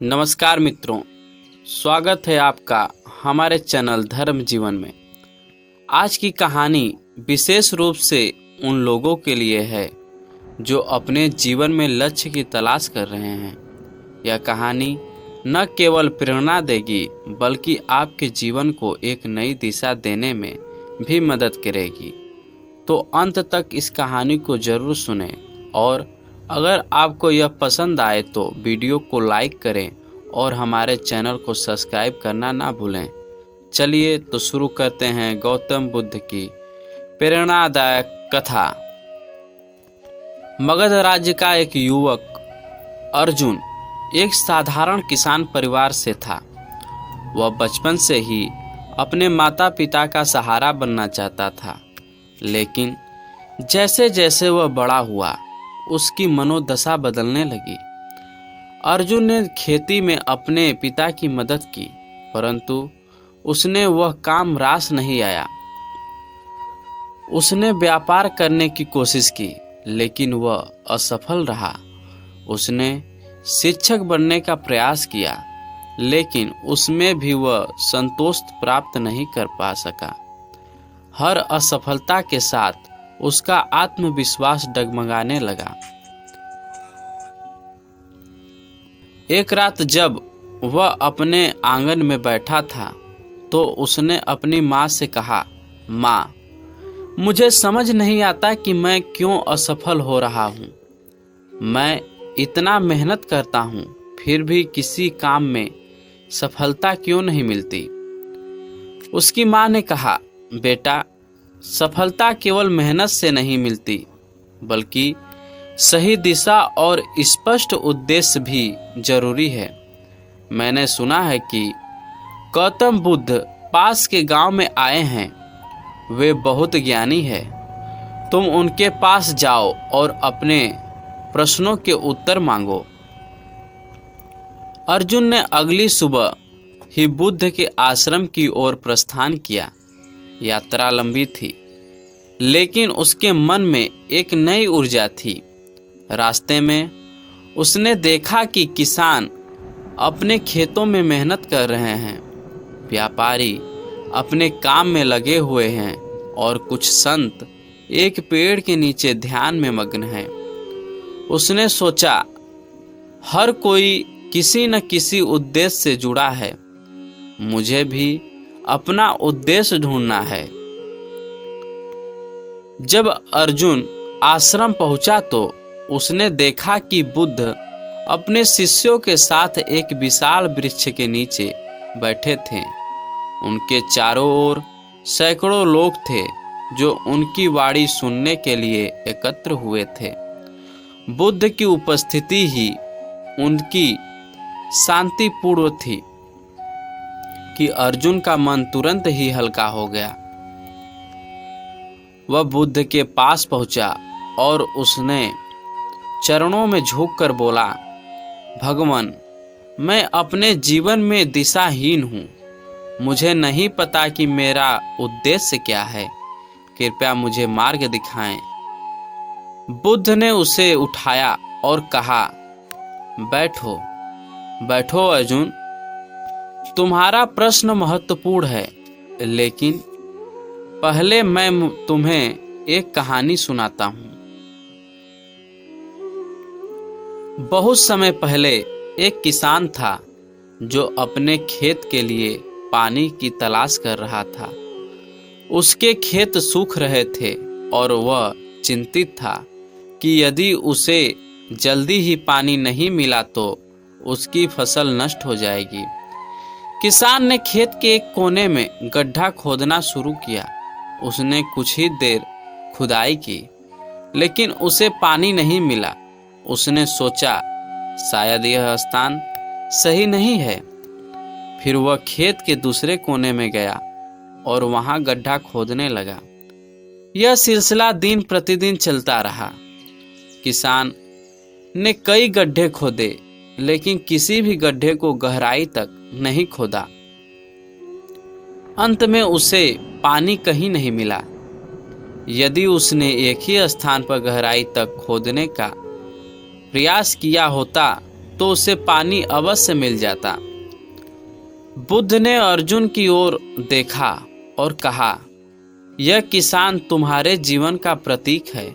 नमस्कार मित्रों, स्वागत है आपका हमारे चैनल धर्म जीवन में। आज की कहानी विशेष रूप से उन लोगों के लिए है जो अपने जीवन में लक्ष्य की तलाश कर रहे हैं। यह कहानी न केवल प्रेरणा देगी बल्कि आपके जीवन को एक नई दिशा देने में भी मदद करेगी। तो अंत तक इस कहानी को जरूर सुनें और अगर आपको यह पसंद आए तो वीडियो को लाइक करें और हमारे चैनल को सब्सक्राइब करना ना भूलें। चलिए तो शुरू करते हैं गौतम बुद्ध की प्रेरणादायक कथा। मगध राज्य का एक युवक अर्जुन एक साधारण किसान परिवार से था। वह बचपन से ही अपने माता पिता का सहारा बनना चाहता था, लेकिन जैसे जैसे वह बड़ा हुआ उसकी मनोदशा बदलने लगी। अर्जुन ने खेती में अपने पिता की मदद की, परंतु उसने वह काम रास नहीं आया। उसने व्यापार करने की कोशिश की, लेकिन वह असफल रहा। उसने शिक्षक बनने का प्रयास किया, लेकिन उसमें भी वह संतोष प्राप्त नहीं कर पा सका। हर असफलता के साथ उसका आत्मविश्वास डगमगाने लगा। एक रात जब वह अपने आंगन में बैठा था तो उसने अपनी माँ से कहा, माँ, मुझे समझ नहीं आता कि मैं क्यों असफल हो रहा हूँ। मैं इतना मेहनत करता हूँ, फिर भी किसी काम में सफलता क्यों नहीं मिलती। उसकी माँ ने कहा, बेटा, सफलता केवल मेहनत से नहीं मिलती, बल्कि सही दिशा और स्पष्ट उद्देश्य भी जरूरी है। मैंने सुना है कि गौतम बुद्ध पास के गांव में आए हैं। वे बहुत ज्ञानी है। तुम उनके पास जाओ और अपने प्रश्नों के उत्तर मांगो। अर्जुन ने अगली सुबह ही बुद्ध के आश्रम की ओर प्रस्थान किया। यात्रा लंबी थी, लेकिन उसके मन में एक नई ऊर्जा थी। रास्ते में उसने देखा कि किसान अपने खेतों में मेहनत कर रहे हैं, व्यापारी अपने काम में लगे हुए हैं और कुछ संत एक पेड़ के नीचे ध्यान में मग्न हैं। उसने सोचा, हर कोई किसी न किसी उद्देश्य से जुड़ा है। मुझे भी अपना उद्देश्य ढूंढना है। जब अर्जुन आश्रम पहुंचा तो उसने देखा कि बुद्ध अपने शिष्यों के साथ एक विशाल वृक्ष के नीचे बैठे थे। उनके चारों ओर सैकड़ों लोग थे जो उनकी वाणी सुनने के लिए एकत्र हुए थे। बुद्ध की उपस्थिति ही उनकी शांतिपूर्ण थी कि अर्जुन का मन तुरंत ही हल्का हो गया। वह बुद्ध के पास पहुंचा और उसने चरणों में झुककर बोला, भगवान, मैं अपने जीवन में दिशाहीन हूँ। मुझे नहीं पता कि मेरा उद्देश्य क्या है। कृपया मुझे मार्ग दिखाएं। बुद्ध ने उसे उठाया और कहा, बैठो बैठो अर्जुन, तुम्हारा प्रश्न महत्वपूर्ण है, लेकिन पहले मैं तुम्हें एक कहानी सुनाता हूँ। बहुत समय पहले एक किसान था जो अपने खेत के लिए पानी की तलाश कर रहा था। उसके खेत सूख रहे थे और वह चिंतित था कि यदि उसे जल्दी ही पानी नहीं मिला तो उसकी फसल नष्ट हो जाएगी। किसान ने खेत के एक कोने में गड्ढा खोदना शुरू किया। उसने कुछ ही देर खुदाई की, लेकिन उसे पानी नहीं मिला। उसने सोचा, शायद यह स्थान सही नहीं है। फिर वह खेत के दूसरे कोने में गया और वहां गड्ढा खोदने लगा। यह सिलसिला दिन प्रतिदिन चलता रहा। किसान ने कई गड्ढे खोदे, लेकिन किसी भी गड्ढे को गहराई तक नहीं खोदा। अंत में उसे पानी कहीं नहीं मिला। यदि उसने एक ही स्थान पर गहराई तक खोदने का प्रयास किया होता तो उसे पानी अवश्य मिल जाता। बुद्ध ने अर्जुन की ओर देखा और कहा, यह किसान तुम्हारे जीवन का प्रतीक है।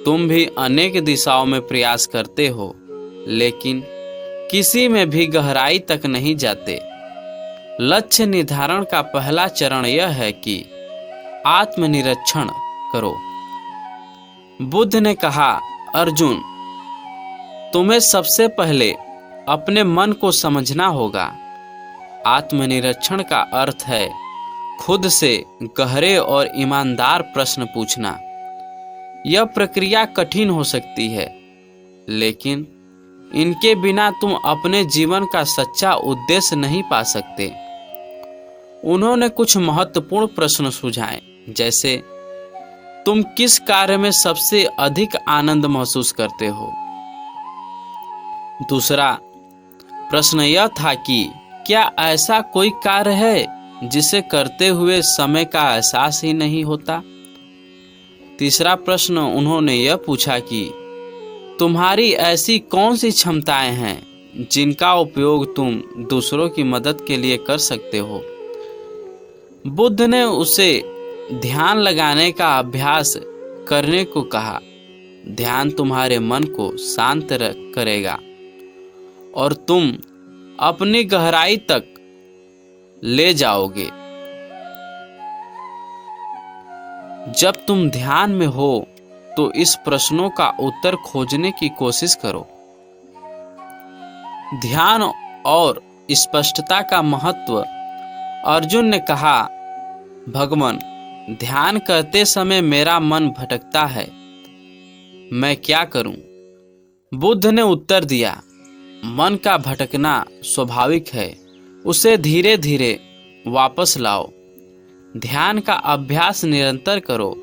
तुम भी अनेक दिशाओं में प्रयास करते हो, लेकिन किसी में भी गहराई तक नहीं जाते। लक्ष्य निर्धारण का पहला चरण यह है कि आत्मनिरीक्षण करो। बुद्ध ने कहा, अर्जुन, तुम्हें सबसे पहले अपने मन को समझना होगा। आत्मनिरीक्षण का अर्थ है खुद से गहरे और ईमानदार प्रश्न पूछना। यह प्रक्रिया कठिन हो सकती है, लेकिन इनके बिना तुम अपने जीवन का सच्चा उद्देश्य नहीं पा सकते। उन्होंने कुछ महत्वपूर्ण प्रश्न सुझाए, जैसे तुम किस कार्य में सबसे अधिक आनंद महसूस करते हो। दूसरा प्रश्न यह था कि क्या ऐसा कोई कार्य है जिसे करते हुए समय का एहसास ही नहीं होता। तीसरा प्रश्न उन्होंने यह पूछा कि तुम्हारी ऐसी कौन सी क्षमताएं हैं जिनका उपयोग तुम दूसरों की मदद के लिए कर सकते हो। बुद्ध ने उसे ध्यान लगाने का अभ्यास करने को कहा। ध्यान तुम्हारे मन को शांत करेगा और तुम अपनी गहराई तक ले जाओगे। जब तुम ध्यान में हो तो इस प्रश्नों का उत्तर खोजने की कोशिश करो। ध्यान और स्पष्टता का महत्व। अर्जुन ने कहा, भगवान, ध्यान करते समय मेरा मन भटकता है, मैं क्या करूं। बुद्ध ने उत्तर दिया, मन का भटकना स्वाभाविक है, उसे धीरे धीरे वापस लाओ। ध्यान का अभ्यास निरंतर करो,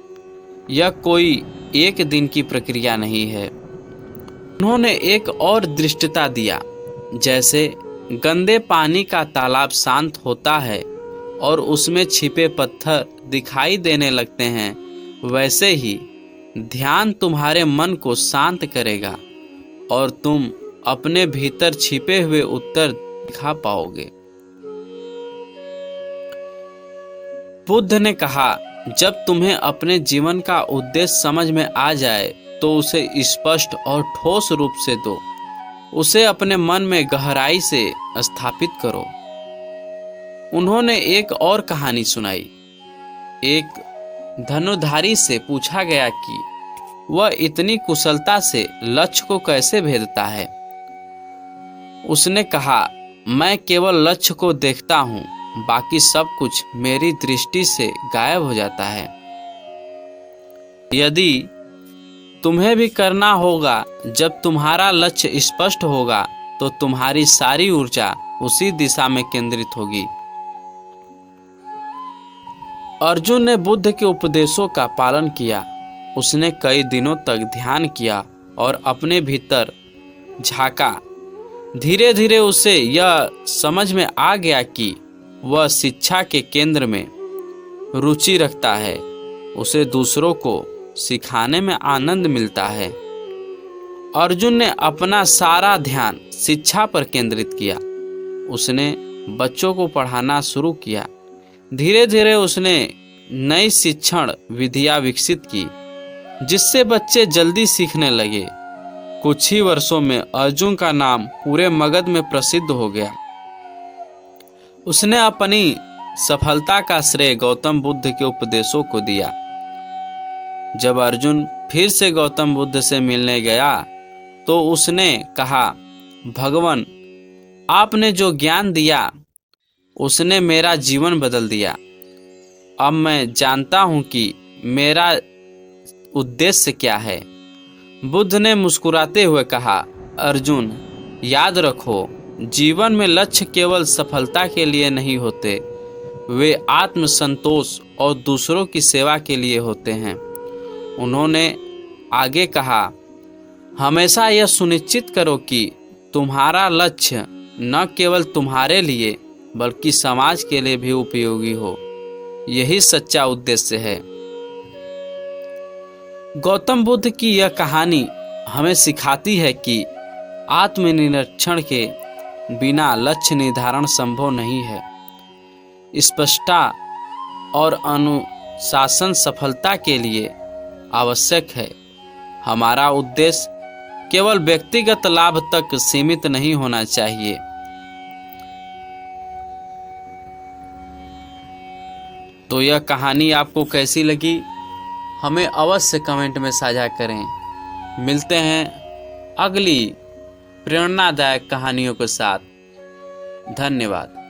यह कोई एक दिन की प्रक्रिया नहीं है। उन्होंने एक और दृष्टता दिया, जैसे गंदे पानी का तालाब शांत होता है और उसमें छिपे पत्थर दिखाई देने लगते हैं, वैसे ही ध्यान तुम्हारे मन को शांत करेगा और तुम अपने भीतर छिपे हुए उत्तर दिखा पाओगे। बुद्ध ने कहा, जब तुम्हें अपने जीवन का उद्देश्य समझ में आ जाए तो उसे स्पष्ट और ठोस रूप से दो। उसे अपने मन में गहराई से स्थापित करो। उन्होंने एक और कहानी सुनाई। एक धनुर्धारी से पूछा गया कि वह इतनी कुशलता से लक्ष्य को कैसे भेदता है। उसने कहा, मैं केवल लक्ष्य को देखता हूँ, बाकी सब कुछ मेरी दृष्टि से गायब हो जाता है। यदि तुम्हें भी करना होगा, जब तुम्हारा लक्ष्य स्पष्ट होगा तो तुम्हारी सारी ऊर्जा उसी दिशा में केंद्रित होगी। अर्जुन ने बुद्ध के उपदेशों का पालन किया। उसने कई दिनों तक ध्यान किया और अपने भीतर झांका। धीरे धीरे उसे यह समझ में आ गया कि वह शिक्षा के केंद्र में रुचि रखता है। उसे दूसरों को सिखाने में आनंद मिलता है। अर्जुन ने अपना सारा ध्यान शिक्षा पर केंद्रित किया। उसने बच्चों को पढ़ाना शुरू किया। धीरे धीरे उसने नई शिक्षण विधियां विकसित की, जिससे बच्चे जल्दी सीखने लगे। कुछ ही वर्षों में अर्जुन का नाम पूरे मगध में प्रसिद्ध हो गया। उसने अपनी सफलता का श्रेय गौतम बुद्ध के उपदेशों को दिया। जब अर्जुन फिर से गौतम बुद्ध से मिलने गया तो उसने कहा, भगवान, आपने जो ज्ञान दिया उसने मेरा जीवन बदल दिया। अब मैं जानता हूं कि मेरा उद्देश्य क्या है। बुद्ध ने मुस्कुराते हुए कहा, अर्जुन, याद रखो, जीवन में लक्ष्य केवल सफलता के लिए नहीं होते, वे आत्मसंतोष और दूसरों की सेवा के लिए होते हैं। उन्होंने आगे कहा, हमेशा यह सुनिश्चित करो कि तुम्हारा लक्ष्य न केवल तुम्हारे लिए बल्कि समाज के लिए भी उपयोगी हो। यही सच्चा उद्देश्य है। गौतम बुद्ध की यह कहानी हमें सिखाती है कि आत्मनिरीक्षण के बिना लक्ष्य निर्धारण संभव नहीं है। स्पष्टता और अनुशासन सफलता के लिए आवश्यक है। हमारा उद्देश्य केवल व्यक्तिगत लाभ तक सीमित नहीं होना चाहिए। तो यह कहानी आपको कैसी लगी, हमें अवश्य कमेंट में साझा करें। मिलते हैं अगली प्रेरणादायक कहानियों के साथ। धन्यवाद।